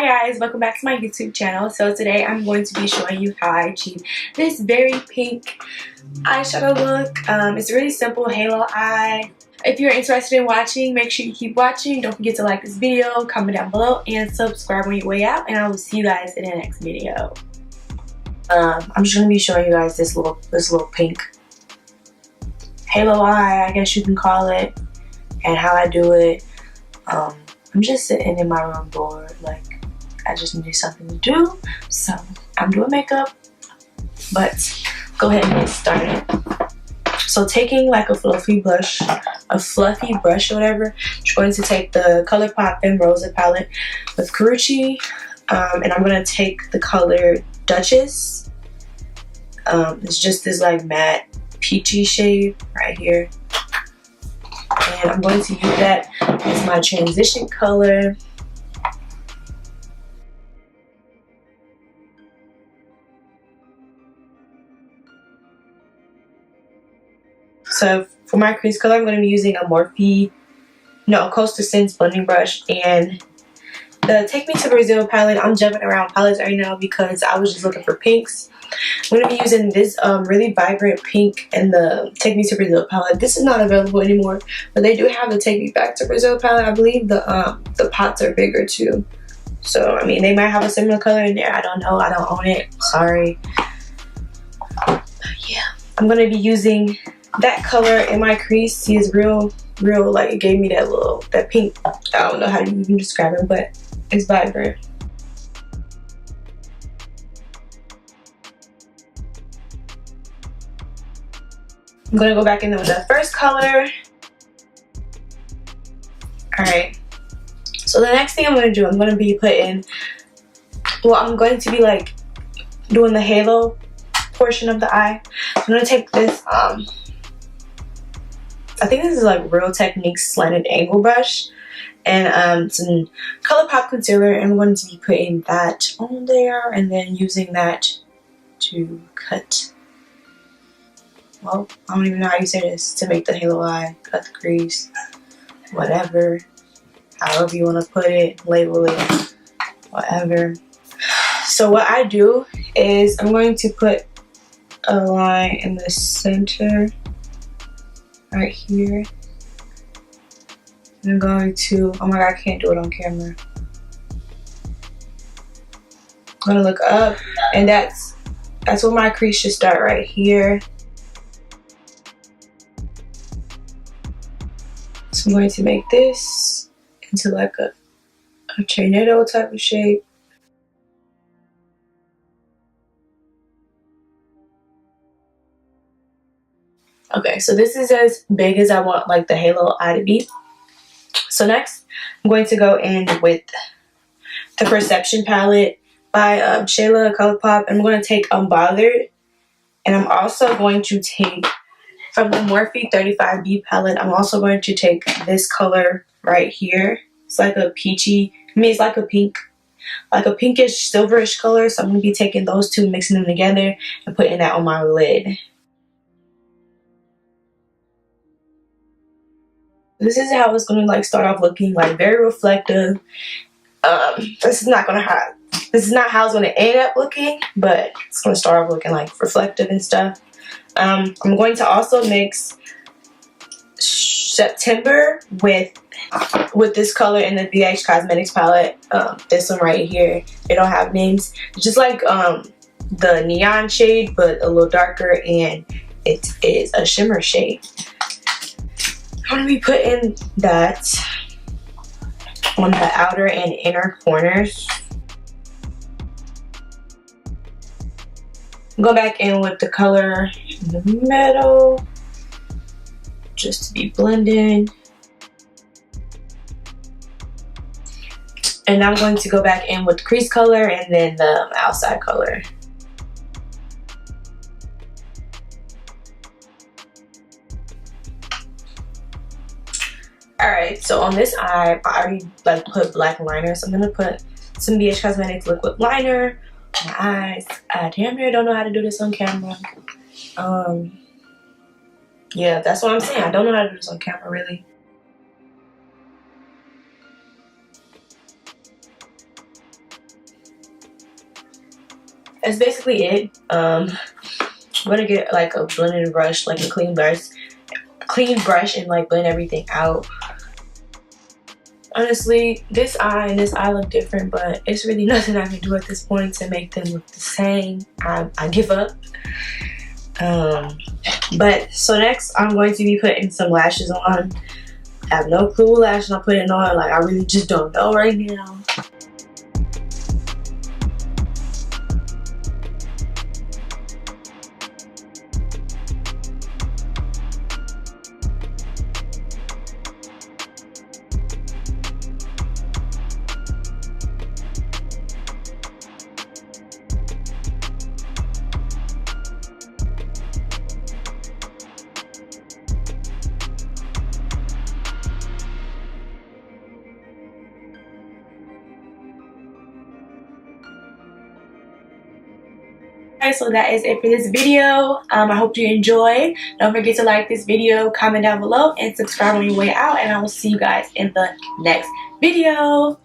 guys, welcome back to my YouTube channel. So today I'm going to be showing you how I achieve this very pink eyeshadow look. It's a really simple halo eye. If you're interested in watching, make sure you keep watching. Don't forget to like this video, comment down below, and subscribe on your way out. And I will see you guys in the next video. I'm just gonna be showing you guys this little pink halo eye, I guess you can call it, and how I do it. I'm just sitting in my room bored, like I just need something to do, so I'm doing makeup. But go ahead and get started. So taking like a fluffy brush or whatever, I'm going to take the ColourPop Rosa palette with Karuchi, and I'm gonna take the color Duchess. It's just this like matte peachy shade right here. And I'm going to use that as my transition color. So for my crease color, I'm going to be using a Coastal Scents blending brush and the Take Me to Brazil palette. I'm jumping around palettes right now because I was just looking for pinks. I'm going to be using this really vibrant pink and the Take Me to Brazil palette. This is not available anymore, but they do have the Take Me Back to Brazil palette. I believe the pots are bigger too. So, I mean, they might have a similar color in there. I don't know. I don't own it. Sorry. But yeah, I'm going to be using that color in my crease. See, it's real, like it gave me that pink. I don't know how you even describe it, but it's vibrant. I'm gonna go back in there with that first color. Alright, so the next thing I'm gonna do, I'm going to be like doing the halo portion of the eye. So I'm gonna take this, I think this is like Real Techniques slanted angle brush, and some ColourPop concealer, and I'm going to be putting that on there and then using that to cut. Well, I don't even know how you say this, to make the halo eye, cut the crease, whatever, however you want to put it, label it, whatever. So what I do is I'm going to put a line in the center right here. I'm going to, oh my god, I can't do it on camera. I'm gonna look up, and that's where my crease should start, right here. So I'm going to make this into like a tornado type of shape. Okay, so this is as big as I want like the halo eye to be. So next, I'm going to go in with the Perception palette by Shayla ColourPop. I'm going to take Unbothered, and I'm also going to take from the Morphe 35B palette. I'm also going to take this color right here. It's like a peachy, it's like a pink, like a pinkish silverish color. So I'm going to be taking those two, mixing them together, and putting that on my lid. This is how it's going to like start off looking, like very reflective. This is not how it's going to end up looking, but it's going to start off looking like reflective and stuff. I'm going to also mix September with this color in the BH Cosmetics palette. This one right here. They don't have names. It's just like the neon shade, but a little darker, and it is a shimmer shade. I'm going to be putting that on the outer and inner corners. Go back in with the color in the middle, just to be blended. And I'm going to go back in with the crease color and then the outside color. Alright, so on this eye, I already like put black liner, so I'm gonna put some BH Cosmetics liquid liner on my eyes. I damn near don't know how to do this on camera. Yeah, that's what I'm saying. I don't know how to do this on camera, really. that's basically it. I'm gonna get like a blending brush, like a clean brush, and like blend everything out. Honestly, this eye and this eye look different, but it's really nothing I can do at this point to make them look the same. I give up. But so next I'm going to be putting some lashes on. I have no clue what lashes I'm putting on. Like, I really just don't know right now. Alright, so that is it for this video. I hope you enjoyed. Don't forget to like this video, comment down below, and subscribe on your way out. And I will see you guys in the next video.